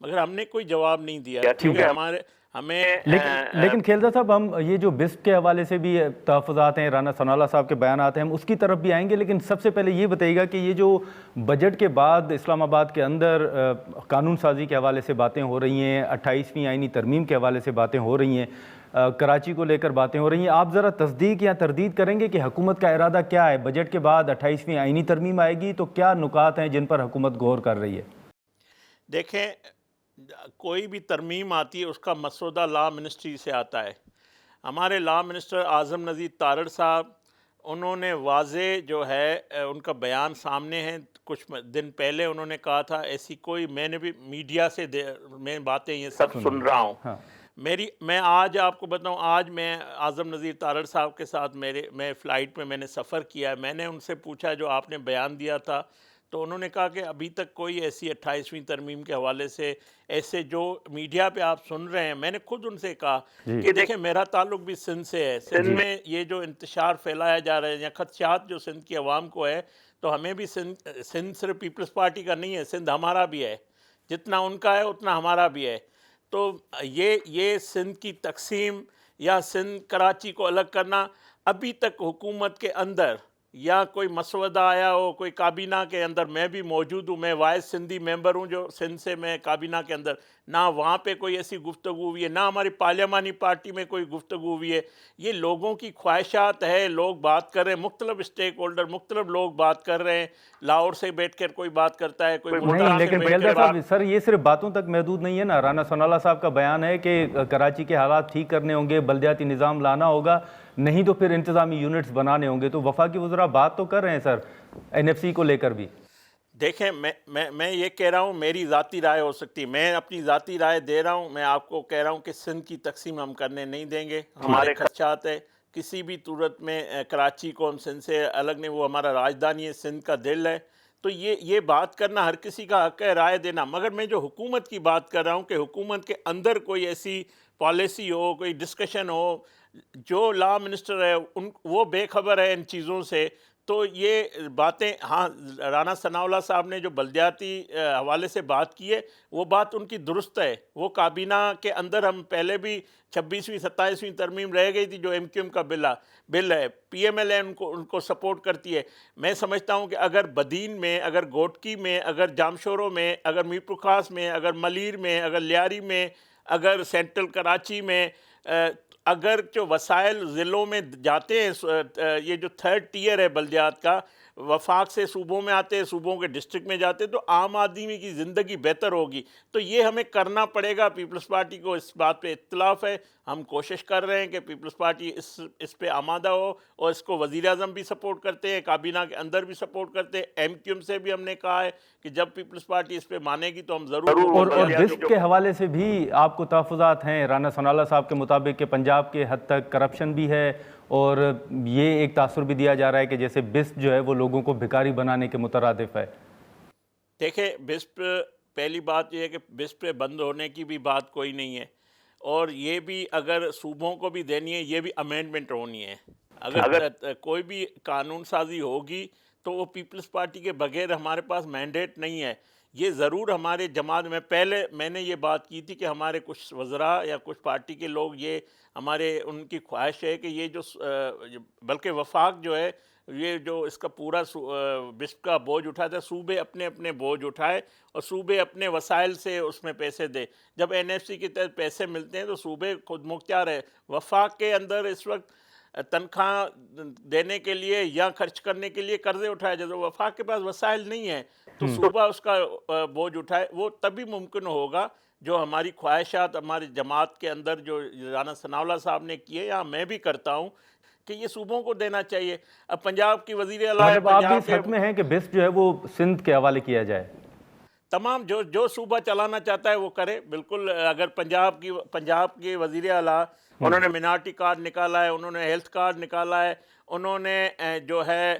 مگر ہم نے کوئی جواب نہیں دیا کیونکہ لیکن کھیلدہ صاحب، ہم یہ جو بسپ کے حوالے سے بھی تحفظات ہیں، رانا ثناء اللہ صاحب کے بیانات ہیں، ہم اس کی طرف بھی آئیں گے، لیکن سب سے پہلے یہ بتائیے گا کہ یہ جو بجٹ کے بعد اسلام آباد کے اندر قانون سازی کے حوالے سے باتیں ہو رہی ہیں، 28ویں آئینی ترمیم کے حوالے سے باتیں ہو رہی ہیں، کراچی کو لے کر باتیں ہو رہی ہیں، آپ ذرا تصدیق یا تردید کریں گے کہ حکومت کا ارادہ کیا ہے؟ بجٹ کے بعد 28ویں آئینی ترمیم آئے گی تو کیا نکات ہیں جن پر حکومت غور کر رہی ہے؟ دیکھیں، کوئی بھی ترمیم آتی ہے اس کا مسودہ لا منسٹری سے آتا ہے. ہمارے لا منسٹر اعظم نذیر تارڑ صاحب، انہوں نے واضح جو ہے ان کا بیان سامنے ہے. کچھ دن پہلے انہوں نے کہا تھا ایسی کوئی، میں نے بھی میڈیا سے میں باتیں یہ سب سن رہا ہوں. میں آج آپ کو بتاؤں، آج میں اعظم نذیر تارڑ صاحب کے ساتھ میں فلائٹ میں نے سفر کیا. میں نے ان سے پوچھا جو آپ نے بیان دیا تھا، تو انہوں نے کہا کہ ابھی تک کوئی ایسی 28ویں ترمیم کے حوالے سے ایسے جو میڈیا پہ آپ سن رہے ہیں. میں نے خود ان سے کہا کہ دیکھیں، میرا تعلق بھی سندھ سے ہے. سندھ میں یہ جو انتشار پھیلایا جا رہا ہے یا خدشات جو سندھ کی عوام کو ہے، تو ہمیں بھی سندھ صرف پیپلز پارٹی کا نہیں ہے، سندھ ہمارا بھی ہے. جتنا ان کا ہے اتنا ہمارا بھی ہے. تو یہ سندھ کی تقسیم یا سندھ کراچی کو الگ کرنا، ابھی تک حکومت کے اندر یا کوئی مسودہ آیا ہو، کوئی کابینہ کے اندر، میں بھی موجود ہوں، میں وائس سندھی ممبر ہوں جو سندھ سے، میں کابینہ کے اندر، نہ وہاں پہ کوئی ایسی گفتگو ہوئی ہے، نہ ہماری پارلیمانی پارٹی میں کوئی گفتگو ہوئی ہے. یہ لوگوں کی خواہشات ہے، لوگ بات کر رہے ہیں، مختلف اسٹیک ہولڈر، مختلف لوگ بات کر رہے ہیں. لاہور سے بیٹھ کر کوئی بات کرتا ہے، کوئی نہیں، لیکن کھیلدہ صاحب سر، یہ صرف باتوں تک محدود نہیں ہے نا. رانا ثناء اللہ صاحب کا بیان ہے کہ کراچی کے حالات ٹھیک کرنے ہوں گے، بلدیاتی نظام لانا ہوگا، نہیں تو پھر انتظامی یونٹس بنانے ہوں گے. تو وفاقی وزراء بات تو کر رہے ہیں سر این ایف سی کو لے کر بھی. دیکھیں، میں یہ کہہ رہا ہوں، میری ذاتی رائے ہو سکتی ہے، میں اپنی ذاتی رائے دے رہا ہوں. میں آپ کو کہہ رہا ہوں کہ سندھ کی تقسیم ہم کرنے نہیں دیں گے. ہمارے خدشات ہے کسی بھی صورت میں کراچی کو ہم سندھ سے الگ نہیں، وہ ہمارا راجدھانی ہے، سندھ کا دل ہے. تو یہ بات کرنا ہر کسی کا حق ہے، رائے دینا. مگر میں جو حکومت کی بات کر رہا ہوں کہ حکومت کے اندر کوئی ایسی پالیسی ہو، کوئی ڈسکشن ہو، جو لا منسٹر ہے وہ بے خبر ہے ان چیزوں سے. تو یہ باتیں، ہاں، رانا ثناء اللہ صاحب نے جو بلدیاتی حوالے سے بات کی ہے، وہ بات ان کی درست ہے. وہ کابینہ کے اندر ہم پہلے بھی 26ویں 27ویں ترمیم رہ گئی تھی جو ایم کیو ایم کا بل ہے. پی ایم ایل این ان کو سپورٹ کرتی ہے. میں سمجھتا ہوں کہ اگر بدین میں، اگر گوٹکی میں، اگر جامشوروں میں، اگر میرپور خاص میں، اگر ملیر میں، اگر لیاری میں، اگر سینٹرل کراچی میں، اگر جو وسائل ضلعوں میں جاتے ہیں، یہ جو تھرڈ ٹیئر ہے بلدیات کا، وفاق سے صوبوں میں آتے ہیں، صوبوں کے ڈسٹرکٹ میں جاتے ہیں، تو عام آدمی کی زندگی بہتر ہوگی. تو یہ ہمیں کرنا پڑے گا. پیپلز پارٹی کو اس بات پہ اختلاف ہے. ہم کوشش کر رہے ہیں کہ پیپلز پارٹی اس پہ آمادہ ہو، اور اس کو وزیر اعظم بھی سپورٹ کرتے ہیں، کابینہ کے اندر بھی سپورٹ کرتے ہیں. ایم کیو ایم سے بھی ہم نے کہا ہے کہ جب پیپلز پارٹی اس پہ مانے گی تو ہم ضرور. اور بسپ کے حوالے سے بھی آپ کو تحفظات ہیں رانا ثناء اللہ صاحب کے مطابق کہ پنجاب کے حد تک کرپشن بھی ہے، اور یہ ایک تاثر بھی دیا جا رہا ہے کہ جیسے بسپ جو ہے وہ لوگوں کو بھکاری بنانے کے مترادف ہے. دیکھیں، بسپ، پہلی بات یہ ہے کہ بسپ پہ بند ہونے کی بھی بات کوئی نہیں ہے، اور یہ بھی اگر صوبوں کو بھی دینی ہے، یہ بھی امینڈمنٹ ہونی ہے. اگر کوئی بھی قانون سازی ہوگی تو وہ پیپلز پارٹی کے بغیر ہمارے پاس مینڈیٹ نہیں ہے. یہ ضرور ہمارے جماعت میں نے یہ بات کی تھی کہ ہمارے کچھ وزراء یا کچھ پارٹی کے لوگ، یہ ان کی خواہش ہے کہ یہ جو بلکہ وفاق جو ہے، یہ جو اس کا پورا بسپ کا بوجھ اٹھاتا ہے، صوبے اپنے اپنے بوجھ اٹھائے اور صوبے اپنے وسائل سے اس میں پیسے دے. جب این ایف سی کے تحت پیسے ملتے ہیں تو صوبے خود مختار ہے. وفاق کے اندر اس وقت تنخواہ دینے کے لیے یا خرچ کرنے کے لیے قرضے اٹھائے جاتے، وفاق کے پاس وسائل نہیں ہیں، تو صوبہ اس کا بوجھ اٹھائے. وہ تبھی ممکن ہوگا جو ہماری خواہشات ہماری جماعت کے اندر جو رانا ثناء اللہ صاحب نے کیے، یا میں بھی کرتا ہوں، کہ یہ صوبوں کو دینا چاہیے. اب پنجاب کی وزیر اعلیٰ، مطلب آپ بھی اس حق میں ہیں کہ بسپ جو ہے وہ سندھ کے حوالے کیا جائے؟ تمام جو صوبہ چلانا چاہتا ہے وہ کرے، بالکل. اگر پنجاب کے وزیر اعلیٰ، انہوں نے منارٹی کارڈ نکالا ہے، انہوں نے ہیلتھ کارڈ نکالا ہے، انہوں نے جو ہے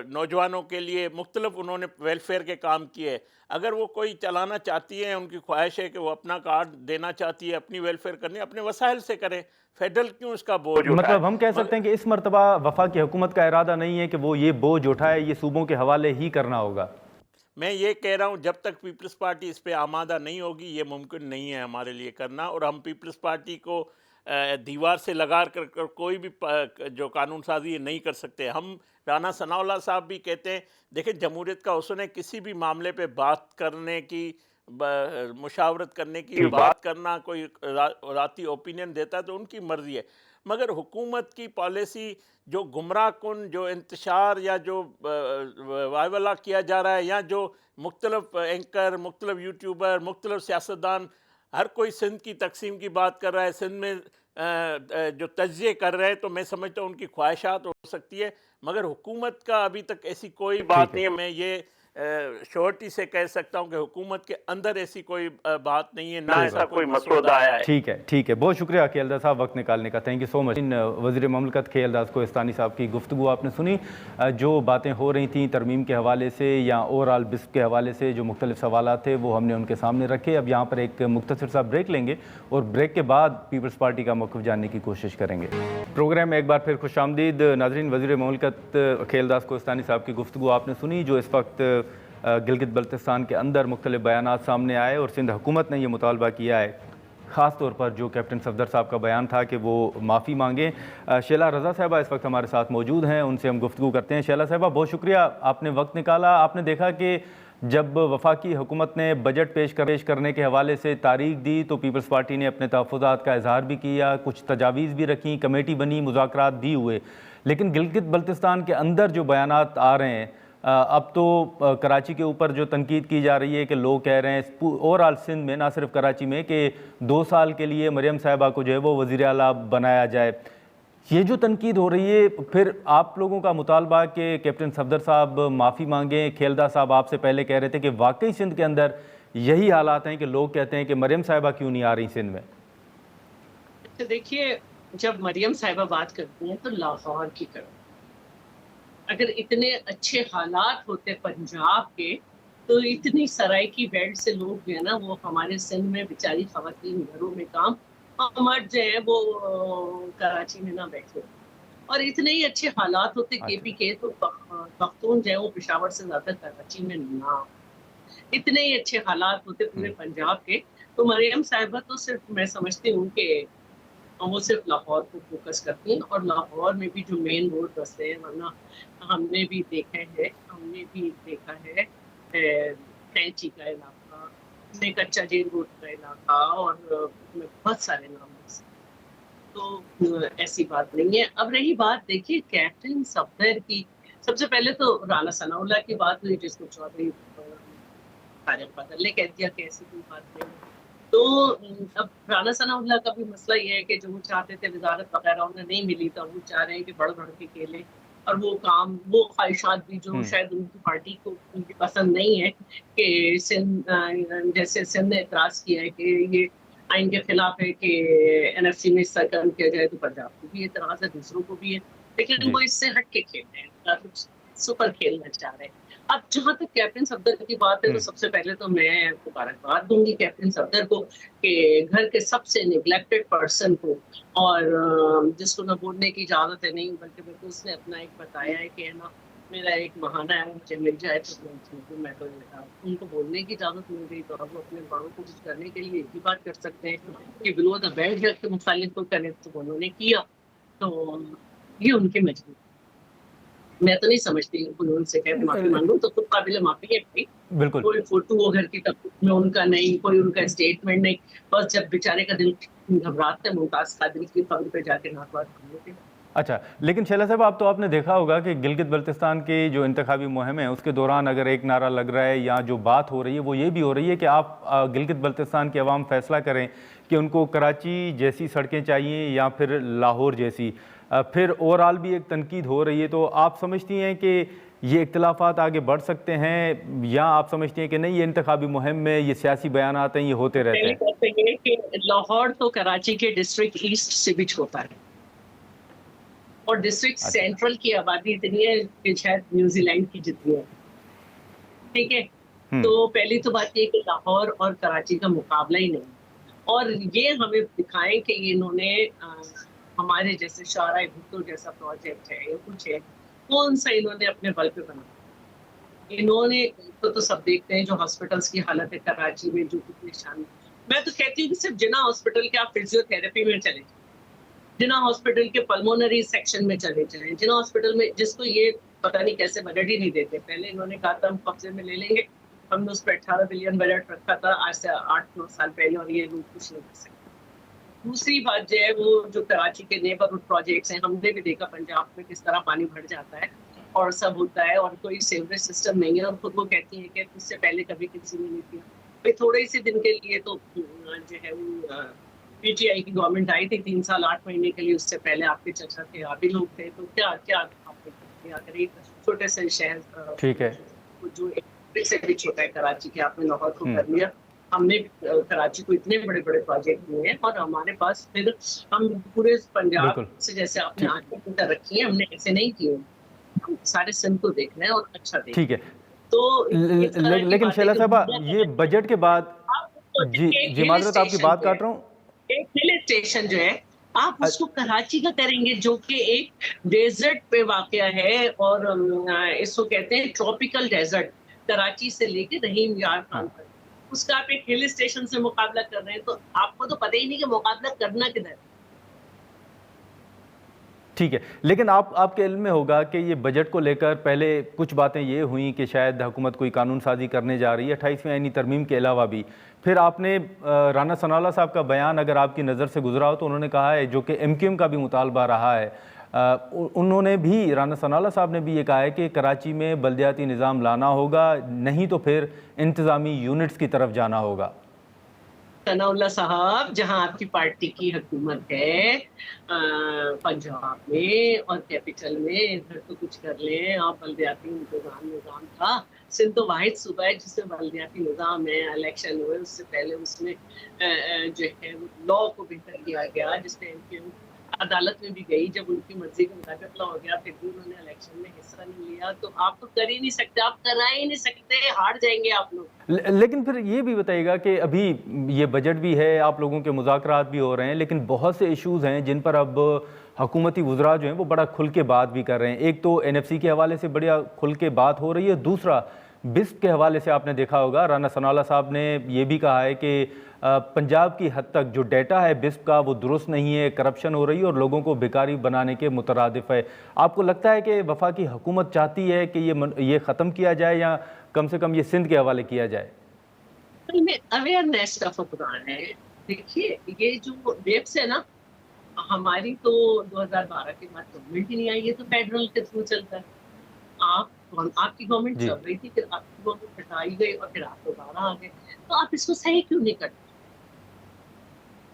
نوجوانوں کے لیے مختلف انہوں نے ویلفیئر کے کام کیے. اگر وہ کوئی چلانا چاہتی ہے، ان کی خواہش ہے کہ وہ اپنا کارڈ دینا چاہتی ہے، اپنی ویلفیئر کرنی، اپنے وسائل سے کریں. فیڈرل کیوں اس کا بوجھ اٹھائے؟ مطلب ہم کہہ سکتے ہیں کہ اس مرتبہ وفاقی حکومت کا ارادہ نہیں ہے کہ وہ یہ بوجھ اٹھائے، یہ صوبوں کے حوالے ہی کرنا ہوگا. میں یہ کہہ رہا ہوں جب تک پیپلز پارٹی اس پہ آمادہ نہیں ہوگی یہ ممکن نہیں ہے ہمارے لیے کرنا، اور ہم پیپلز پارٹی کو دیوار سے لگا کر کوئی بھی جو قانون سازی نہیں کر سکتے۔ ہم رانا ثناء اللہ صاحب بھی کہتے ہیں، دیکھیں جمہوریت کا حسن ہے کسی بھی معاملے پہ بات کرنے کی، مشاورت کرنے کی، بات کرنا، کوئی ذاتی اوپینین دیتا ہے تو ان کی مرضی ہے، مگر حکومت کی پالیسی جو گمراہ کن، جو انتشار یا جو وائولا کیا جا رہا ہے، یا جو مختلف اینکر، مختلف یوٹیوبر، مختلف سیاستدان ہر کوئی سندھ کی تقسیم کی بات کر رہا ہے، سندھ میں جو تجزیے کر رہے ہیں، تو میں سمجھتا ہوں ان کی خواہشات ہو سکتی ہے، مگر حکومت کا ابھی تک ایسی کوئی بات نہیں ہے۔ میں یہ شورٹی سے کہہ سکتا ہوں کہ حکومت کے اندر ایسی کوئی بات نہیں ہے، نہ ایسا کوئی مسودہ آیا ہے۔ ٹھیک ہے، بہت شکریہ خیالدار صاحب وقت نکالنے کا، تھینک یو سو مچ۔ وزیر مملکت خیالدار کوہستانی صاحب کی گفتگو آپ نے سنی، جو باتیں ہو رہی تھیں ترمیم کے حوالے سے یا اوور آل بسپ کے حوالے سے، جو مختلف سوالات تھے وہ ہم نے ان کے سامنے رکھے۔ اب یہاں پر ایک مختصر سا بریک لیں گے اور بریک کے بعد پیپلز پارٹی کا موقف جاننے کی کوشش کریں گے۔ پروگرام میں ایک بار پھر خوش آمدید ناظرین۔ وزیر مملکت خیالدار کوہستانی صاحب کی گفتگو آپ نے سنی، جو اس وقت گلگت بلتستان کے اندر مختلف بیانات سامنے آئے اور سندھ حکومت نے یہ مطالبہ کیا ہے، خاص طور پر جو کیپٹن صفدر صاحب کا بیان تھا کہ وہ معافی مانگیں۔ شیلا رضا صاحبہ اس وقت ہمارے ساتھ موجود ہیں، ان سے ہم گفتگو کرتے ہیں۔ شیلا صاحبہ بہت شکریہ، آپ نے وقت نکالا۔ آپ نے دیکھا کہ جب وفاقی حکومت نے بجٹ پیش کرنے کے حوالے سے تاریخ دی تو پیپلز پارٹی نے اپنے تحفظات کا اظہار بھی کیا، کچھ تجاویز بھی رکھیں، کمیٹی بنی، مذاکرات بھی ہوئے، لیکن گلگت بلتستان کے اندر جو بیانات آ رہے ہیں، اب تو کراچی کے اوپر جو تنقید کی جا رہی ہے کہ لوگ کہہ رہے ہیں اوور آل سندھ میں، نہ صرف کراچی میں، کہ 2 سال کے لیے مریم صاحبہ کو جو ہے وہ وزیر اعلیٰ بنایا جائے۔ یہ جو تنقید ہو رہی ہے، پھر آپ لوگوں کا مطالبہ کہ کیپٹن صفدر صاحب معافی مانگیں، خیالدار صاحب آپ سے پہلے کہہ رہے تھے کہ واقعی سندھ کے اندر یہی حالات ہیں کہ لوگ کہتے ہیں کہ مریم صاحبہ کیوں نہیں آ رہی سندھ میں؟ دیکھیے، جب مریم صاحبہ بات کرتی ہیں تو لاہور کی کرو، اگر اتنے اچھے حالات ہوتے پنجاب کے تو اتنی سرائکی بیلٹ سے لوگ جو ہے نا وہ ہمارے سندھ میں بیچاری خواتین گھروں میں کام، مرد جو ہے وہ کراچی میں نہ بیٹھے، اور اتنے ہی اچھے حالات ہوتے کے پی کے تو پختون جو ہے وہ پشاور سے زیادہ کراچی میں نہ، اتنے ہی اچھے حالات ہوتے پورے پنجاب کے، تو مریم صاحبہ تو صرف میں سمجھتی ہوں کہ وہ صرف لاہور کو فوکس کرتی ہیں، اور لاہور میں بھی جو مین روڈ بستے ہیں، ورنہ ہم نے بھی دیکھا ہے کینچی کا علاقہ، کچا جیل روڈ کا علاقہ، اور بہت سارے نام تو ایسی بات نہیں ہے۔ اب رہی بات دیکھیے کیپٹن صفدر کی، سب سے پہلے تو رانا ثناء اللہ کی بات ہوئی جس کو چودھری طارق بدر نے کہہ دیا کہ ایسی کوئی بات نہیں ہے۔ تو اب رانا ثناء اللہ کا بھی مسئلہ یہ ہے کہ جو وہ چاہتے تھے وزارت وغیرہ انہیں نہیں ملی، تو وہ چاہ رہے ہیں کہ بڑھ کے کھیلیں، اور وہ کام، وہ خواہشات بھی جو شاید ان کی پارٹی کو ان کی پسند نہیں ہے، کہ سندھ جیسے سندھ نے اعتراض کیا ہے کہ یہ آئین کے خلاف ہے کہ این ایف سی میں حصہ کم کیا جائے، تو پنجاب کو بھی اعتراض ہے، دوسروں کو بھی ہے، لیکن وہ اس سے ہٹ کے کھیل رہے ہیں، سپر کھیلنا چاہ رہے ہیں۔ اب جہاں تک کیپٹن صفدر کی بات ہے تو سب سے پہلے تو میں مبارکباد دوں گی کیپٹن صفدر کو کہ گھر کے سب سے نیگلیکٹڈ پرسن کو، اور جس کو نہ بولنے کی اجازت ہے نہیں، بلکہ اس نے اپنا ایک بتایا ہے کہ نا میرا ایک بہانہ ہے، مجھے مل جائے تو میں تو ان کو بولنے کی اجازت مل گئی، تو اب وہ اپنے بڑوں کو کچھ کرنے کے لیے ایک ہی بات کر سکتے ہیں کہ بلو دا بیلٹ جج کے مخالف کو کرے، تو انہوں نے کیا، تو یہ ان کی مجبوری، میں تو نہیں سمجھتی ان سے کہ معافی مانگوں تو خود قابل معافی ہے، بالکل کوئی فوٹو وہ گھر کی تقریب میں ان کا نہیں، کوئی ان کا اسٹیٹمنٹ نہیں، بس جب بیچارے کا دل گھبراتا ہے ممتاز قادری کی قبر پہ جا کے نعت بات کرنے کے۔ اچھا، لیکن شیلا صاحب آپ نے دیکھا ہوگا کہ گلگت بلتستان کی جو انتخابی مہم ہے اس کے دوران اگر ایک نعرہ لگ رہا ہے یا جو بات ہو رہی ہے وہ یہ بھی ہو رہی ہے کہ آپ گلگت بلتستان کے عوام فیصلہ کریں کہ ان کو کراچی جیسی سڑکیں چاہیے یا پھر لاہور جیسی، پھر اوور آل بھی ایک تنقید ہو رہی ہے، تو آپ سمجھتی ہیں کہ یہ اختلافات آگے بڑھ سکتے ہیں، یا آپ سمجھتی ہیں کہ نہیں یہ انتخابی مہم میں یہ سیاسی بیانات ہیں یہ ہوتے رہتے ہیں؟ پہلی بات یہ کہ لاہور تو کراچی کے ڈسٹرکٹ ایسٹ سے بھی چھوٹا ہے، اور ڈسٹرکٹ سینٹرل کی آبادی اتنی ہے کہ شاید نیوزی لینڈ کی جتنی ہے، ٹھیک ہے؟ تو پہلی تو بات یہ کہ لاہور اور کراچی کا مقابلہ ہی نہیں، اور یہ ہمیں دکھائیں کہ انہوں نے ہمارے جیسے شاہراہ بھٹو جیسا پروجیکٹ ہے یا کچھ ہے، کون سا انہوں نے اپنے بل پہ بنا، انہوں نے تو سب دیکھتے ہیں جو ہاسپٹلس کی حالت ہے کراچی میں جو کتنے شان. میں تو کہتی ہوں کہ صرف جناح ہاسپٹل کے آپ فزیو تھراپی میں چلے جائیں, جناح ہاسپٹل کے پلمونری سیکشن میں چلے جائیں, جناح ہاسپٹل میں جس کو یہ پتہ نہیں کیسے بجٹ ہی نہیں دیتے. پہلے انہوں نے کہا تھا ہم قبضے میں لے لیں گے, ہم نے اس پہ 18 بلین بجٹ رکھا تھا آج سے 8-9 سال پہلے, اور یہ لوگ کچھ نہیں کر سکتے. دوسری بات جو ہے وہ جو کراچی کے نیبرہڈ پروجیکٹس ہیں, ہم نے بھی دیکھا پنجاب میں کس طرح پانی بھر جاتا ہے اور سب ہوتا ہے, اور کوئی سیوریج سسٹم نہیں ہے, اور خود وہ کہتی ہیں کہ اس سے پہلے کبھی کسی نے نہیں کیا. بھائی تھوڑے سے دن کے لیے تو جو ہے وہ پی ٹی آئی کی گورنمنٹ آئی تھی 3 سال 8 مہینے کے لیے, اس سے پہلے آپ کے چچا تھے, آپ ہی لوگ تھے, تو کیا کیا آپ نے کیا کریں. چھوٹے سے شہر ٹھیک ہے. جو ایک سے بھی چھوٹا ہے کراچی کے, آپ نے لاہور کو کر لیا. ہم نے کراچی کو اتنے بڑے بڑے پروجیکٹ دیے ہیں, اور ہمارے پاس پھر ہم پورے پنجاب بالکل سے جیسے آپ نے آنکھیں رکھی ہیں, ہم نے ایسے نہیں کیے, ہم سارے سندھ کو دیکھ رہے ہیں اور اچھا دیکھ ٹھیک رہے ہے. ہیں. تو اس طرح کی لیکن باتیں شیلا جو صاحبہ میڈیا یہ کرتی بجٹ کے بعد, ہے, آپ سوچیں جی کہ ایک جی ہل معذرت آپ کی اسٹیشن بات جو ہے, کاٹ رہا ہوں. ایک ہل اسٹیشن جو ہے آپ اس کو کراچی کا کریں گے جو کہ ایک ڈیزرٹ پہ واقع ہے, اور اس کو کہتے ہیں ٹراپیکل ڈیزرٹ, کراچی سے لے کے رحیم یار خان تک. اس کا آپ ایک ہل اسٹیشن سے مقابلہ کر رہے ہیں, تو آپ کو تو پتہ ہی نہیں کہ مقابلہ کرنا کدھر ہے. ٹھیک ہے, لیکن آپ کے علم میں ہوگا کہ یہ بجٹ کو لے کر پہلے کچھ باتیں یہ ہوئیں کہ شاید حکومت کوئی قانون سازی کرنے جا رہی ہے 28ویں آئینی ترمیم کے علاوہ بھی. پھر آپ نے رانا ثناءاللہ صاحب کا بیان اگر آپ کی نظر سے گزرا ہو تو انہوں نے کہا ہے, جو کہ ایم کیو ایم کا بھی مطالبہ رہا ہے, انہوں نے بھی, رانا ثناءاللہ صاحب نے بھی یہ کہا ہے کہ کراچی میں بلدیاتی نظام لانا ہوگا, نہیں تو پھر انتظامی یونٹس کی طرف جانا ہوگا. ثناء اللہ صاحب, جہاں آپ کی پارٹی کی حکومت ہے پنجاب میں اور کیپٹل میں, ادھر تو کچھ کر لیں آپ. بلدیاتی نظام تھا, سندھ تو واحد صوبہ ہے جس میں بلدیاتی نظام ہے. الیکشن ہوئے اس سے پہلے اس میں جو ہے لا کو بہتر کیا گیا, جس میں عدالت میں بھی گئی, جب ان کی مرضی کے مطابق لا ہو گیا, پھر بھی انہوں نے الیکشن میں حصہ نہیں لیا. تو آپ تو کر ہی نہیں سکتے, آپ کرا ہی نہیں سکتے, ہار جائیں گے آپ لوگ. لیکن پھر یہ بھی بتائیے گا کہ ابھی یہ بجٹ بھی ہے, آپ لوگوں کے مذاکرات بھی ہو رہے ہیں, لیکن بہت سے ایشوز ہیں جن پر اب حکومتی وزراء جو ہیں وہ بڑا کھل کے بات بھی کر رہے ہیں. ایک تو این ایف سی کے حوالے سے بڑا کھل کے بات ہو رہی ہے, دوسرا بسپ کے حوالے سے آپ نے دیکھا ہوگا رانا ثناءاللہ صاحب نے یہ بھی کہا ہے کہ پنجاب کی حد تک جو ڈیٹا ہے بسپ کا وہ درست نہیں ہے, کرپشن ہو رہی ہے اور لوگوں کو بیکاری بنانے کے مترادف ہے. آپ کو لگتا ہے کہ وفاقی حکومت چاہتی ہے کہ یہ ختم کیا جائے, یا کم سے کم یہ سندھ کے حوالے کیا جائے؟ اویئرنیس کا فقدان ہے. دیکھیے یہ جو ویبس ہے نا, ہماری تو 2012 کے بعد گورنمنٹ ہی نہیں آئی ہے, تو فیڈرل کے تھرو چلتا ہے. آپ کی گورنمنٹ جی چل رہی تھی, پھر آپ کی گورنمنٹ ہٹائی گئی, اور پھر آپ دوبارہ آ گئے. تو آپ اس کو صحیح کیوں نہیں کرتے,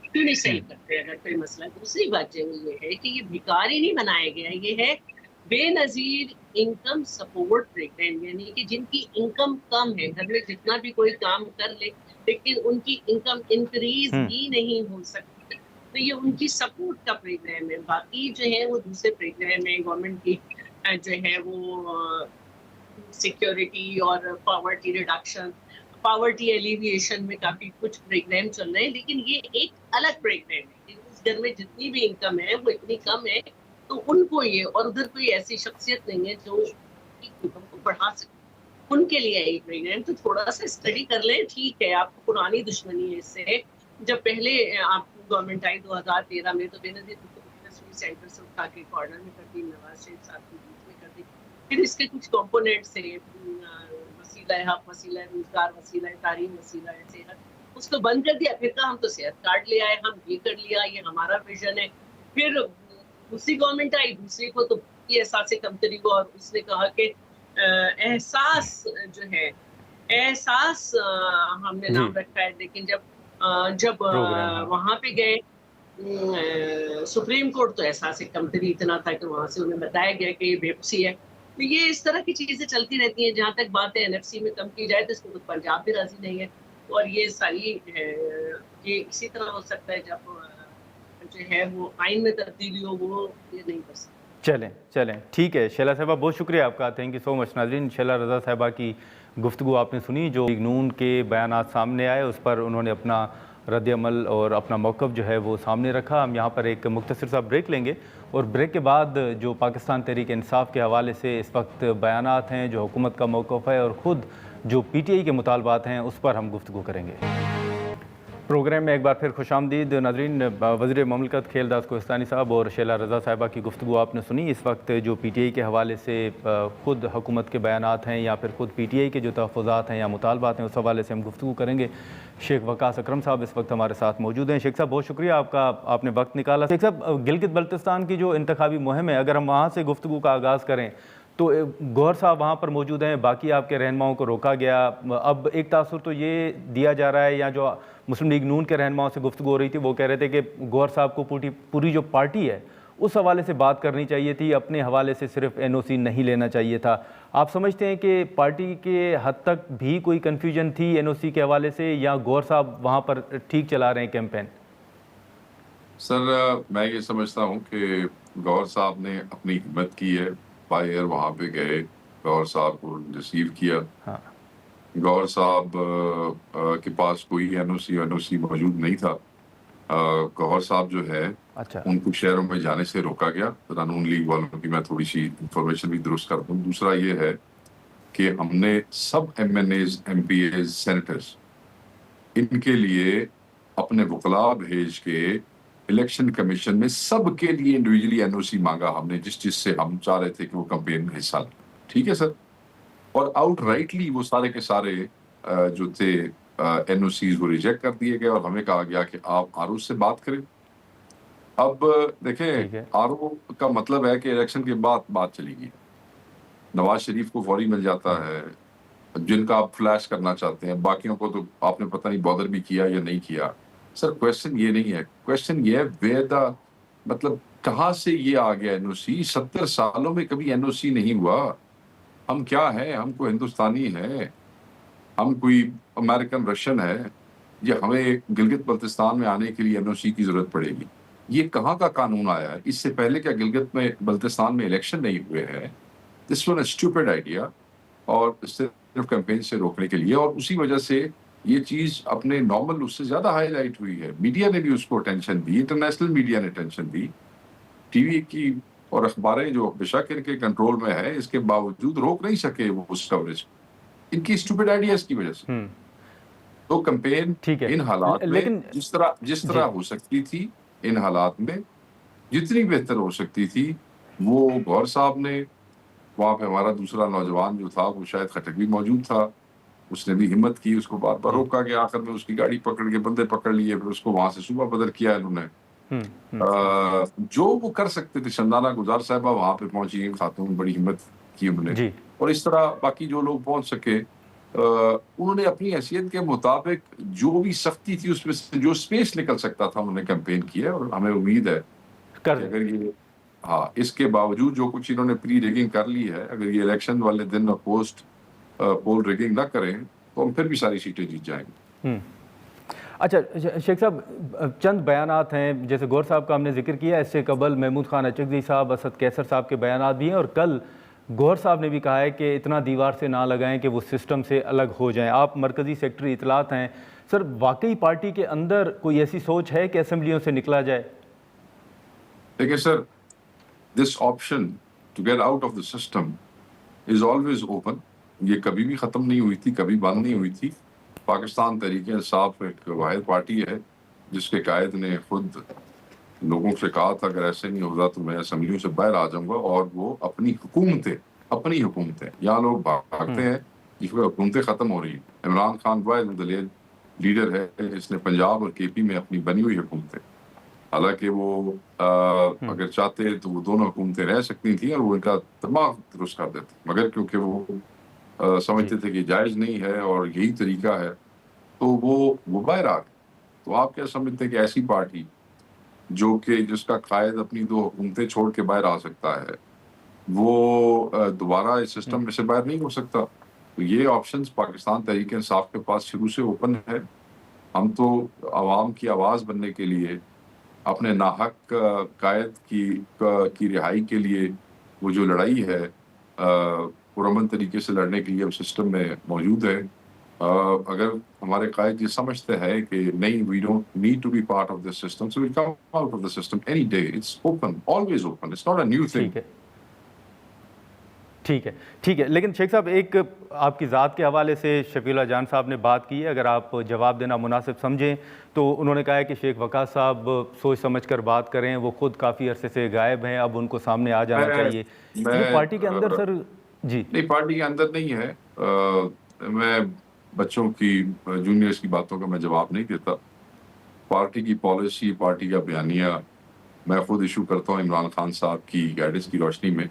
کیوں نہیں صحیح کرتے اگر کوئی مسئلہ. دوسری بات جو یہ ہے کہ یہ بھکاری نہیں بنایا گیا, یہ ہے بے نظیر انکم سپورٹ پروگرام, یعنی کہ جن کی انکم کم ہے, گھر میں جتنا بھی کوئی کام کر لے لیکن ان کی انکم انکریز ہی نہیں ہو سکتی, تو یہ ان کی سپورٹ کا پروگرام ہے. باقی جو ہے وہ دوسرے پروگرام ہے گورنمنٹ کی, جو ہے وہ سیکیورٹی اور پاورٹی ریڈکشن, پاورٹی ایلیویشن میں کافی کچھ پروگرام چل رہے ہیں, لیکن یہ ایک الگ پروگرام ہے. اس گھر میں جتنی بھی انکم ہے وہ اتنی کم ہے, تو ان کو یہ, اور ادھر کوئی ایسی شخصیت نہیں ہے جو انکم کو بڑھا سکے, ان کے لیے ایک پروگرام. تو تھوڑا سا اسٹڈی کر لیں. ٹھیک ہے آپ کو پرانی دشمنی ہے اس سے, جب پہلے آپ کی گورنمنٹ آئی 2013 میں, تو بے نظیر سینٹر سے اٹھا کے کارنر میں کر دی, نواز شریف صاحب کی بیچ میں کر دی. پھر اس کے کچھ کمپوننٹس تھے, وسیلہ حق, وسیلہ روزگار, وسیلہ تعلیم, وسیلہ صحت, اس کو بند کر دیا. پھر کہا ہم تو صحت کارڈ لے آئے, ہم یہ کر لیا, یہ ہمارا ویژن ہے. پھر دوسری گورنمنٹ آئی, دوسری کو تو یہ احساس کمتری کو, اور اس نے کہا کہ احساس جو ہے, احساس ہم نے جی نام رکھا ہے, لیکن جب پروگرام, ہاں وہاں پہ گئے سپریم کورٹ, تو احساس کمتری اتنا تھا کہ وہاں سے انہیں بتایا گیا کہ یہ بےپسی ہے. تو یہ اس طرح کی چیزیں چلتی رہتی ہیں. جہاں تک بات ہے این ایف سی میں کم کی جائے, تو اس کو پنجاب بھی راضی نہیں ہے, اور یہ ساری یہ اسی طرح ہو سکتا ہے جب جو ہے وہ آئین میں تبدیلی ہو, وہ یہ نہیں کر سکتا. چلیں ٹھیک ہے. شیلا صاحبہ بہت شکریہ آپ کا, تھینک یو سو مچ. ناظرین, شیلا رضا صاحبہ کی گفتگو آپ نے سنی, جو نون کے بیانات سامنے آئے اس پر انہوں نے اپنا رد عمل اور اپنا موقف جو ہے وہ سامنے رکھا. ہم یہاں پر ایک مختصر سا بریک لیں گے اور بریک کے بعد جو پاکستان تحریک انصاف کے حوالے سے اس وقت بیانات ہیں, جو حکومت کا موقف ہے اور خود جو پی ٹی آئی کے مطالبات ہیں, اس پر ہم گفتگو کریں گے. پروگرام میں ایک بار پھر خوش آمدید ناظرین. وزیر مملکت خیلداس کوہستانی صاحب اور شیلا رضا صاحبہ کی گفتگو آپ نے سنی. اس وقت جو پی ٹی آئی کے حوالے سے خود حکومت کے بیانات ہیں یا پھر خود پی ٹی آئی کے جو تحفظات ہیں یا مطالبات ہیں, اس حوالے سے ہم گفتگو کریں گے. شیخ وقاص اکرم صاحب اس وقت ہمارے ساتھ موجود ہیں. شیخ صاحب بہت شکریہ آپ کا, آپ نے وقت نکالا. شیخ صاحب, گلگت بلتستان کی جو انتخابی مہم ہے, اگر ہم وہاں سے گفتگو کا آغاز کریں تو گوہر صاحب وہاں پر موجود ہیں, باقی آپ کے رہنماؤں کو روکا گیا. اب ایک تاثر تو یہ دیا جا رہا ہے, یا جو مسلم لیگ نون کے رہنماؤں سے گفتگو ہو رہی تھی وہ کہہ رہے تھے کہ گوہر صاحب کو پوری جو پارٹی ہے اس حوالے سے بات کرنی چاہیے تھی, اپنے حوالے سے صرف این او سی نہیں لینا چاہیے تھا. آپ سمجھتے ہیں کہ پارٹی کے حد تک بھی کوئی کنفیوژن تھی این او سی کے حوالے سے, یا گوہر صاحب وہاں پر ٹھیک چلا رہے ہیں کیمپین؟ سر میں یہ سمجھتا ہوں کہ گوہر صاحب نے اپنی ہمت کی ہے, بائی ایئر وہاں پہ گئے, گوہر صاحب کو ریسیو کیا. گوہر صاحب کے پاس کوئی این او سی موجود نہیں تھا. گوہر صاحب جو ہے ان کو شہروں میں جانے سے روکا گیا. نون لیگ والوں کی میں تھوڑی سی انفارمیشن بھی درست کر دوں. دوسرا یہ ہے کہ ہم نے سب MNAs, MPAs, senators ان کے لیے اپنے وکلاء بھیج کے الیکشن کمیشن میں سب کے لیے انڈیویجلی این او سی مانگا ہم نے, جس سے ہم چاہ رہے تھے کہ وہ کمپین میں حصہ لیں. ٹھیک ہے سر. اور آؤٹ رائٹلی وہ سارے کے سارے جو تھے این او سیز وہ ریجیکٹ کر دیے گئے اور ہمیں کہا گیا کہ آپ آر او سے بات کریں. اب دیکھیں, آر او کا مطلب ہے کہ الیکشن کے بعد بات چلی گئی. نواز شریف کو فوری مل جاتا ہے, جن کا آپ فلیش کرنا چاہتے ہیں, باقیوں کو تو آپ نے پتہ نہیں بادر بھی کیا یا نہیں کیا. سر کویشچن یہ نہیں ہے, کویشچن یہ ہے ویئر دا, مطلب کہاں سے یہ آ گیا این او سی. 70 سالوں میں کبھی این او سی نہیں ہوا. ہم کیا ہیں, ہم کو ہندوستانی ہے, ہم کوئی امریکن رشین ہے, یہ ہمیں گلگت بلتستان میں آنے کے لیے این او سی کی ضرورت پڑے گی؟ یہ کہاں کا قانون آیا ہے؟ اس سے پہلے کیا گلگت میں بلتستان میں الیکشن نہیں ہوئے ہیں؟ This one a stupid idea, اور صرف کیمپین سے روکنے کے لیے. اور اسی وجہ سے یہ چیز اپنے نارمل اس سے زیادہ ہائی لائٹ ہوئی ہے. میڈیا نے بھی اس کو اٹینشن دی, انٹرنیشنل میڈیا نے اٹینشن دی. ٹی وی کی اور اخباریں جو بے شک ان کے کنٹرول میں ہے, اس کے باوجود روک نہیں سکے وہ اس کوریج, ان کی اسٹوپڈ آئیڈیاز کی وجہ سے. تو کمپین ان حالات میں جس طرح ہو سکتی تھی, ان حالات میں جتنی بہتر ہو سکتی تھی, وہ گوہر صاحب نے, وہاں پہ ہمارا دوسرا نوجوان جو تھا وہ شاید خٹک بھی موجود تھا, اس نے بھی ہمت کی, اس کو بار بار روکا گیا. آخر میں اس کی گاڑی پکڑ کے بندے پکڑ لیے, پھر اس کو وہاں سے صوبہ بدر کیا انہوں نے. جو وہ کر سکتے تھے, شمدانہ گزار صاحبہ وہاں پہ پہنچی ہیں, خاتون, بڑی ہمت کی انہوں نے. اور اس طرح باقی جو لوگ پہنچ سکے, انہوں نے اپنی حیثیت کے مطابق جو بھی سختی تھی اس میں سے جو اسپیس نکل سکتا تھا انہوں نے کیمپین کیا. اور ہمیں امید ہے کہ اگر یہ اس کے باوجود جو کچھ انہوں نے پری ریگنگ کر لی ہے, اگر یہ الیکشن والے دن پوسٹ پول ریگنگ نہ کریں تو ہم پھر بھی ساری سیٹیں جیت جائیں گے. اچھا شیخ صاحب, چند بیانات ہیں, جیسے گوہر صاحب کا ہم نے ذکر کیا, اس سے قبل محمود خان اچکزئی صاحب, اسد کیسر صاحب کے بیانات بھی ہیں, اور کل گوہر صاحب نے بھی کہا ہے کہ اتنا دیوار سے نہ لگائیں کہ وہ سسٹم سے الگ ہو جائیں. آپ مرکزی سیکرٹری اطلاعات ہیں سر, واقعی پارٹی کے اندر کوئی ایسی سوچ ہے کہ اسمبلیوں سے نکلا جائے؟ دیکھیں سر, this option to get out of the system is always open. یہ کبھی بھی ختم نہیں ہوئی تھی, کبھی بند نہیں ہوئی تھی. پاکستان تحریک انصاف ایک واحد پارٹی ہے جس کے قائد نے خود لوگوں سے کہا تھا اگر ایسے نہیں ہوگا تو میں اسمبلیوں سے باہر آ جاؤں گا. اور وہ اپنی حکومتیں یہاں لوگ بھاگتے ہیں, جس کو حکومتیں ختم ہو رہی ہیں. عمران خان واحد دلیل لیڈر ہے جس نے پنجاب اور کے پی میں اپنی بنی ہوئی حکومتیں, حالانکہ وہ اگر چاہتے تو وہ دونوں حکومتیں رہ سکتی تھیں اور وہ ان کا دماغ درست کر دیتے, مگر کیونکہ وہ سمجھتے تھے کہ جائز نہیں ہے اور یہی طریقہ ہے تو وہ باہر آ گئے. تو آپ کیا سمجھتے ہیں کہ ایسی پارٹی جو کہ جس کا قائد اپنی 2 حکومتیں چھوڑ کے باہر آ سکتا ہے, وہ دوبارہ اس سسٹم میں سے باہر نہیں ہو سکتا؟ تو یہ آپشنز پاکستان تحریک انصاف کے پاس شروع سے اوپن ہے. ہم تو عوام کی آواز بننے کے لیے, اپنے ناحق قائد کی رہائی کے لیے وہ جو لڑائی ہے پرامن طریقے سے لڑنے کے لیے ہم سسٹم میں موجود ہے. اگر ہمارے قائد یہ سمجھتے ہیں کہ نہیں we don't need to be part of this system so we come out of the system any day. It's open, always open, it's not a new thing. ٹھیک ہے. لیکن شیخ صاحب ایک آپ کی ذات کے حوالے سے شفیع اللہ جان صاحب نے بات کی ہے, اگر آپ جواب دینا مناسب سمجھیں تو انہوں نے کہا ہے کہ شیخ وقاص صاحب سوچ سمجھ کر بات کریں, وہ خود کافی عرصے سے غائب ہیں, اب ان کو سامنے آ جانا چاہیے. یہ پارٹی کے اندر سر جی نہیں, پارٹی کے اندر نہیں ہے. میں بچوں کی جونیئرس کی باتوں کا میں جواب نہیں دیتا. پارٹی کی پالیسی, پارٹی کا بیانیہ میں خود ایشو کرتا ہوں عمران خان صاحب کی گائیڈنس کی روشنی میں.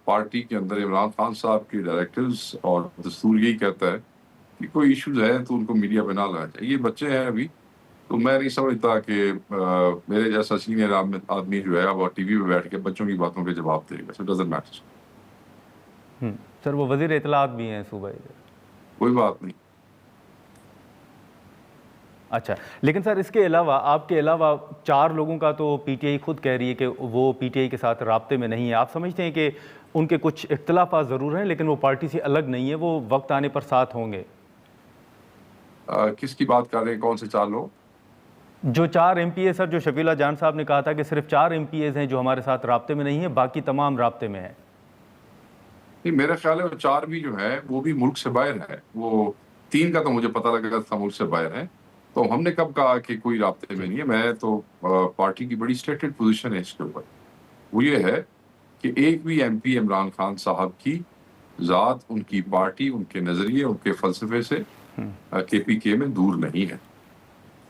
پارٹی کے اندر عمران خان صاحب کے ڈائریکٹرز اور دستور یہی کہتا ہے کہ کوئی ایشوز ہے تو ان کو میڈیا پہ نہ لایا جائے. یہ بچے ہیں ابھی, تو میں نہیں سمجھتا کہ میرے جیسا سینئر آدمی جو ہے وہ ٹی وی پہ بیٹھ کے بچوں کی باتوں کے جواب دے گا. Doesn't matter. سر وہ وزیر اطلاعات بھی ہیں صوبہ. کوئی بات نہیں. اچھا, لیکن سر اس کے علاوہ آپ کے علاوہ 4 لوگوں کا تو پی ٹی آئی خود کہہ رہی ہے کہ وہ پی ٹی آئی کے ساتھ رابطے میں نہیں ہے. آپ سمجھتے ہیں کہ ان کے کچھ اختلافات ضرور ہیں لیکن وہ پارٹی سے الگ نہیں ہے, وہ وقت آنے پر ساتھ ہوں گے؟ کس کی بات کر رہے ہیں, کون سے 4 لوگ؟ جو 4 ایم پی اے سر, جو شفیع اللہ جان صاحب نے کہا تھا کہ صرف 4 ایم پی ایز ہیں جو ہمارے ساتھ رابطے میں نہیں ہیں, باقی تمام رابطے میں ہیں. نہیں, میرا خیال ہے وہ 4 بھی جو ہے وہ بھی ملک سے باہر ہے. وہ 3 کا تو مجھے پتہ لگا تھا ملک سے باہر ہے, تو ہم نے کب کہا کہ کوئی رابطے میں نہیں ہے. میں تو پارٹی کی بڑی اسٹیٹڈ پوزیشن ہے اس کے اوپر, وہ یہ ہے کہ ایک بھی ایم پی عمران خان صاحب کی ذات, ان کی پارٹی, ان کے نظریے, ان کے فلسفے سے کے پی کے میں دور نہیں ہے.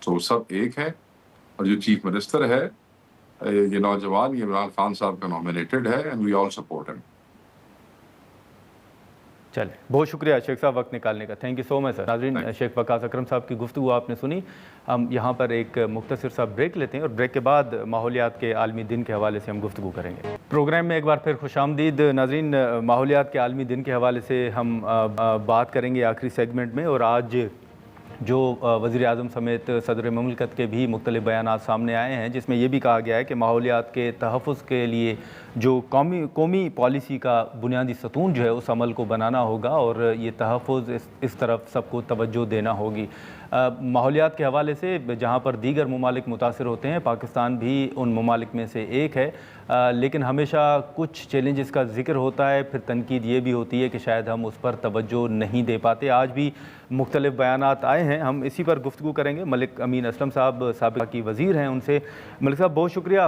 تو سب ایک ہے. اور جو چیف منسٹر ہے یہ نوجوان, یہ عمران خان صاحب کا نامینیٹڈ ہے, اینڈ وی آل سپورٹ ہم. چلے, بہت شکریہ شیخ صاحب وقت نکالنے کا. تھینک یو سو مچ سر. ناظرین, شیخ وقاص اکرم صاحب کی گفتگو آپ نے سنی. ہم یہاں پر ایک مختصر سا بریک لیتے ہیں اور بریک کے بعد ماحولیات کے عالمی دن کے حوالے سے ہم گفتگو کریں گے. پروگرام میں ایک بار پھر خوش آمدید. ناظرین, ماحولیات کے عالمی دن کے حوالے سے ہم بات کریں گے آخری سیگمنٹ میں, اور آج جو وزیر اعظم سمیت صدر مملکت کے بھی مختلف بیانات سامنے آئے ہیں جس میں یہ بھی کہا گیا ہے کہ ماحولیات کے تحفظ کے لیے جو قومی پالیسی کا بنیادی ستون جو ہے اس عمل کو بنانا ہوگا, اور یہ تحفظ اس طرف سب کو توجہ دینا ہوگی. ماحولیات کے حوالے سے جہاں پر دیگر ممالک متاثر ہوتے ہیں, پاکستان بھی ان ممالک میں سے ایک ہے, لیکن ہمیشہ کچھ چیلنجز کا ذکر ہوتا ہے, پھر تنقید یہ بھی ہوتی ہے کہ شاید ہم اس پر توجہ نہیں دے پاتے. آج بھی مختلف بیانات آئے ہیں, ہم اسی پر گفتگو کریں گے. ملک امین اسلم صاحب سابق کی وزیر ہیں, ان سے. ملک صاحب بہت شکریہ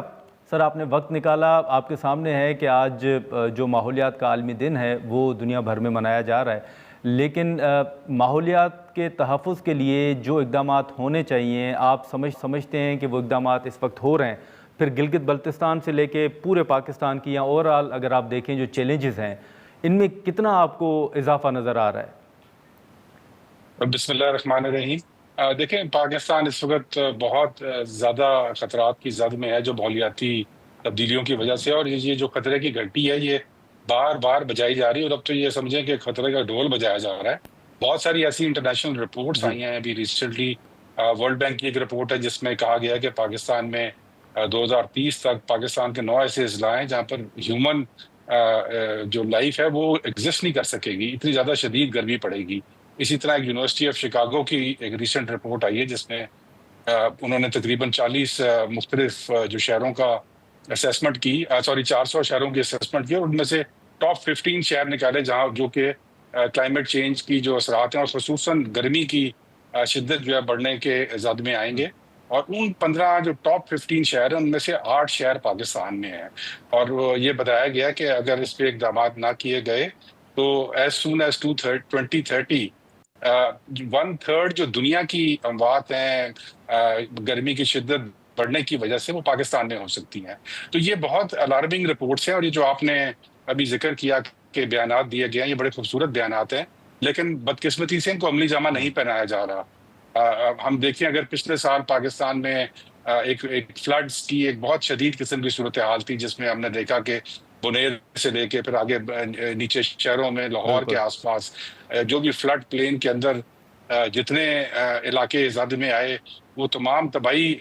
سر, آپ نے وقت نکالا. آپ کے سامنے ہے کہ آج جو ماحولیات کا عالمی دن ہے وہ دنیا بھر میں منایا جا رہا ہے, لیکن ماحولیات کے تحفظ کے لیے جو اقدامات ہونے چاہیے, آپ سمجھتے ہیں کہ وہ اقدامات اس وقت ہو رہے ہیں؟ پھر گلگت بلتستان سے لے کے پورے پاکستان کی, یا اوورآل اگر آپ دیکھیں جو چیلنجز ہیں ان میں کتنا آپ کو اضافہ نظر آ رہا ہے؟ بسم اللہ الرحمن الرحیم. دیکھیں, پاکستان اس وقت بہت زیادہ خطرات کی زد میں ہے جو ماحولیاتی تبدیلیوں کی وجہ سے, اور یہ جو خطرے کی گھنٹی ہے یہ بار بار بجائی جا رہی ہے, اور اب تو یہ سمجھیں کہ خطرے کا ڈھول بجایا جا رہا ہے. بہت ساری ایسی انٹرنیشنل رپورٹس آئی ہیں ابھی ریسنٹلی. ورلڈ بینک کی ایک رپورٹ ہے جس میں کہا گیا ہے کہ پاکستان میں 2030 تک پاکستان کے 9 ایسے اضلاع ہیں جہاں پر ہیومن جو لائف ہے وہ ایگزسٹ نہیں کر سکے گی, اتنی زیادہ شدید گرمی پڑے گی. اسی طرح ایک یونیورسٹی آف شکاگو کی ایک ریسنٹ رپورٹ آئی ہے جس میں انہوں نے تقریباً 40 مختلف جو شہروں کا اسیسمنٹ کی, 400 شہروں کی اسیسمنٹ کی, اور ان میں سے ٹاپ 15 شہر نکالے جہاں جو کہ کلائمیٹ چینج کی جو اثرات ہیں اور خصوصاً گرمی کی شدت جو ہے بڑھنے کے زد میں آئیں گے. اور ان 15 جو ٹاپ 15 شہر ہیں ان میں سے 8 شہر پاکستان میں ہیں, اور یہ بتایا گیا کہ اگر اس پہ اقدامات نہ کیے گئے تو ایز سون ایز 2030 1/3 جو دنیا کی اموات ہیں گرمی کی شدت بڑھنے کی وجہ سے وہ پاکستان میں ہو سکتی ہیں. تو یہ بہت الارمنگ رپورٹس ہیں, اور یہ جو آپ نے ابھی ذکر کیا کہ بیانات دیے گئے ہیں یہ بڑے خوبصورت بیانات ہیں, لیکن بدقسمتی سے ان کو عملی جامہ نہیں پہنایا جا رہا. ہم دیکھیں اگر پچھلے سال پاکستان میں ایک فلڈز کی ایک بہت شدید قسم کی صورتحال تھی جس میں ہم نے دیکھا کہ بنیر سے لے کے پھر آگے نیچے شہروں میں لاہور کے آس پاس جو بھی فلڈ پلین کے اندر جتنے علاقے زد میں آئے وہ تمام تباہی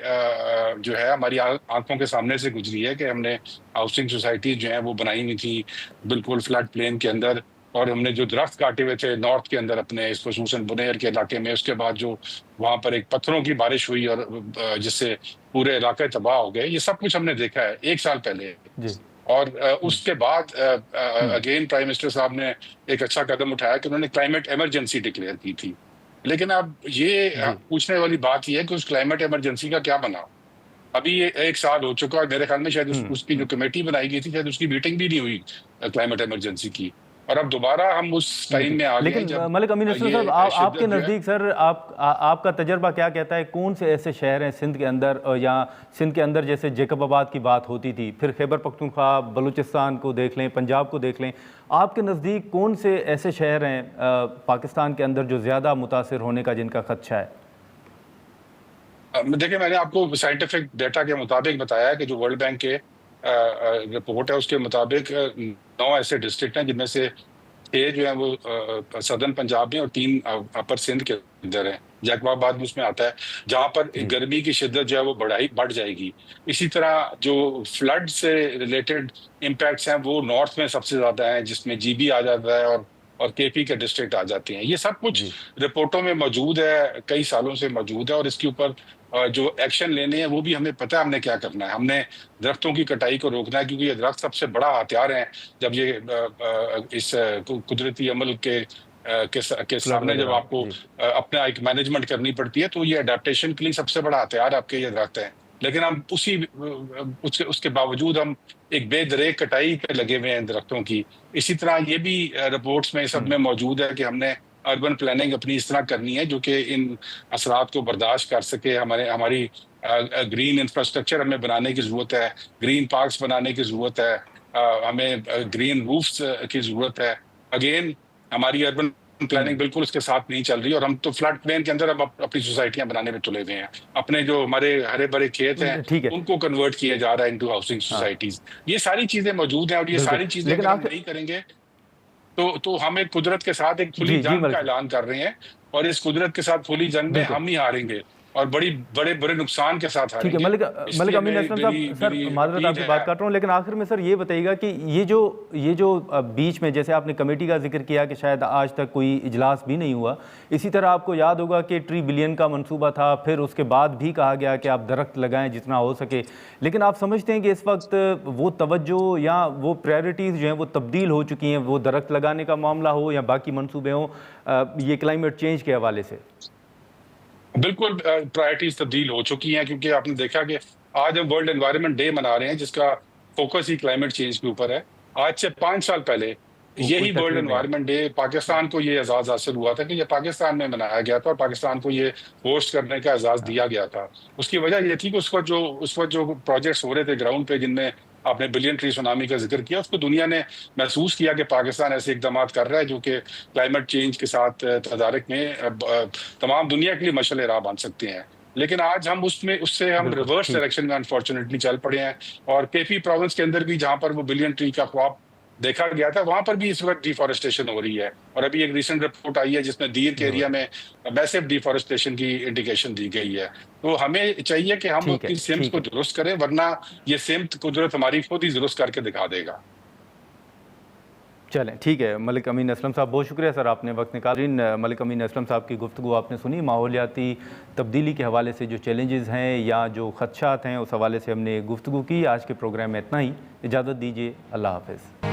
جو ہے ہماری آنکھوں کے سامنے سے گزری ہے کہ ہم نے ہاؤسنگ سوسائٹی جو ہیں وہ بنائی ہوئی تھی بالکل فلڈ پلین کے اندر, اور ہم نے جو درخت کاٹے ہوئے تھے نارتھ کے اندر اپنے خصوصاً بنیر کے علاقے میں، اس کے بعد جو وہاں پر ایک پتھروں کی بارش ہوئی اور جس سے پورے علاقے تباہ ہو گئے، یہ سب کچھ ہم نے دیکھا ہے 1 سال پہلے. اور اس کے بعد اگین پرائم منسٹر صاحب نے ایک اچھا قدم اٹھایا کہ انہوں نے کلائمیٹ ایمرجنسی ڈکلیئر کی تھی. لیکن اب یہ پوچھنے والی بات یہ ہے کہ اس کلائمیٹ ایمرجنسی کا کیا بنا؟ ابھی یہ 1 سال ہو چکا ہے، میرے خیال میں شاید اس کی جو کمیٹی بنائی گئی تھی شاید اس کی میٹنگ بھی نہیں ہوئی کلائمیٹ ایمرجنسی کی. اور اب دوبارہ ہم اس ٹائم میں آ گئے. لیکن ملک امین اسلم صاحب، آپ کے نزدیک سر آپ کا تجربہ کیا کہتا ہے؟ کون سے ایسے شہر ہیں سندھ کے اندر، یا سندھ کے اندر جیسے جیکب آباد کی بات ہوتی تھی، پھر خیبر پختونخوا، بلوچستان کو دیکھ لیں، پنجاب کو دیکھ لیں، آپ کے نزدیک کون سے ایسے شہر ہیں پاکستان کے اندر جو زیادہ متاثر ہونے کا جن کا خدشہ ہے؟ دیکھیں، میں نے آپ کو سائنٹیفک ڈیٹا کے مطابق بتایا ہے کہ جو ورلڈ بینک کے رپورٹ ہے اس کے مطابق 9 ایسے ڈسٹرکٹ ہیں جن میں سے 6 جو ہیں وہ سدرن پنجاب میں اور 3 اپر سندھ کے اندر ہیں. جیکب آباد بھی اس میں آتا ہے، جہاں پر گرمی کی شدت جو ہے وہ بڑھ جائے گی. اسی طرح جو فلڈ سے ریلیٹڈ امپیکٹس ہیں وہ نارتھ میں سب سے زیادہ ہیں، جس میں جی بی آ جاتا ہے اور کے پی کے ڈسٹرکٹ آ جاتے ہیں. یہ سب کچھ رپورٹوں میں موجود ہے، کئی سالوں سے موجود ہے، اور اس کے اوپر جو ایکشن لینے ہیں وہ بھی ہمیں پتہ ہے ہم نے کیا کرنا ہے. ہم نے درختوں کی کٹائی کو روکنا ہے، کیونکہ یہ درخت سب سے بڑا ہتھیار ہے جب یہ اس قدرتی عمل کے سامنے جب آپ کو اپنا ایک مینجمنٹ کرنی پڑتی ہے تو یہ اڈیپٹیشن کے لیے سب سے بڑا ہتھیار آپ کے یہ درخت ہیں. لیکن ہم اس کے باوجود ہم ایک بے دریغ کٹائی پہ لگے ہوئے ہیں درختوں کی. اسی طرح یہ بھی رپورٹس میں سب میں موجود ہے کہ ہم نے اربن پلاننگ اپنی اس طرح کرنی ہے جو کہ ان اثرات کو برداشت کر سکے. ہماری گرین انفراسٹرکچر ہمیں بنانے کی ضرورت ہے، گرین پارکس بنانے کی ضرورت ہے، ہمیں گرین روفس کی ضرورت ہے. اگین ہماری اربن پلاننگ بالکل اس کے ساتھ نہیں چل رہی، اور ہم تو فلڈ پلین کے اندر اب اپنی سوسائٹیاں بنانے میں تلے ہوئے ہیں. اپنے جو ہمارے ہرے بھرے کھیت ہیں ان کو کنورٹ کیا جا رہا ہے انٹو ہاؤسنگ سوسائٹیز. یہ ساری چیزیں موجود ہیں، اور یہ ساری چیزیں اگر ہم نہیں کریں گے تو ہم ایک قدرت کے ساتھ ایک کھلی جنگ کا اعلان کر رہے ہیں، اور اس قدرت کے ساتھ کھلی جنگ میں ہم ہی ہاریں گے اور بڑے نقصان کے ساتھ ہاریں گے. ملک امین اسلم صاحب، سر معذرت آپ کی بات کاٹ رہا ہوں، لیکن آخر میں سر یہ بتائیے گا کہ یہ جو بیچ میں جیسے آپ نے کمیٹی کا ذکر کیا کہ شاید آج تک کوئی اجلاس بھی نہیں ہوا، اسی طرح آپ کو یاد ہوگا کہ ٹری بلین کا منصوبہ تھا، پھر اس کے بعد بھی کہا گیا کہ آپ درخت لگائیں جتنا ہو سکے. لیکن آپ سمجھتے ہیں کہ اس وقت وہ توجہ یا وہ پرائرٹیز جو ہیں وہ تبدیل ہو چکی ہیں، وہ درخت لگانے کا معاملہ ہو یا باقی منصوبے ہوں، یہ کلائمیٹ چینج کے حوالے سے؟ بالکل پرائرٹیز تبدیل ہو چکی ہیں، کیونکہ آپ نے دیکھا کہ آج ہم ورلڈ انوائرمنٹ ڈے منا رہے ہیں جس کا فوکس ہی کلائمیٹ چینج کے اوپر ہے. آج سے 5 سال پہلے یہی ورلڈ انوائرمنٹ ڈے پاکستان کو یہ اعزاز حاصل ہوا تھا کہ یہ پاکستان میں منایا گیا تھا اور پاکستان کو یہ ہوسٹ کرنے کا اعزاز دیا گیا تھا. اس کی وجہ یہ تھی کہ اس وقت جو پروجیکٹس ہو رہے تھے گراؤنڈ پہ، جن میں آپ نے بلین ٹری سونامی کا ذکر کیا، اس کو دنیا نے محسوس کیا کہ پاکستان ایسے اقدامات کر رہا ہے جو کہ کلائمیٹ چینج کے ساتھ تدارک میں تمام دنیا کے لیے مشعل راہ بن سکتے ہیں. لیکن آج ہم اس سے ہم ریورس ڈائریکشن میں انفارچونیٹلی چل پڑے ہیں، اور کے پی پروونس کے اندر بھی جہاں پر وہ بلین ٹری کا خواب دیکھا گیا تھا وہاں پر بھی اس وقت ڈیفارسٹیشن ہو رہی ہے. اور ابھی ایک ریسنٹ رپورٹ آئی ہے جس میں دیر کے ایریا میں میسو ڈیفارسٹیشن کی انڈیکیشن دی گئی ہے. تو ہمیں چاہیے کہ ہم اپنی سمت کو درست کریں، ورنہ یہ سمت قدرت ہماری خود ہی درست کر کے دکھا دے گا. چلیں ٹھیک ہے. ملک امین اسلم صاحب بہت شکریہ سر، آپ نے وقت نکالا. ملک امین اسلم صاحب کی گفتگو آپ نے سنی. ماحولیاتی تبدیلی کے حوالے سے جو چیلنجز ہیں یا جو خدشات ہیں اس حوالے سے ہم نے گفتگو کی. آج کے پروگرام میں اتنا ہی. اجازت دیجیے. اللہ حافظ.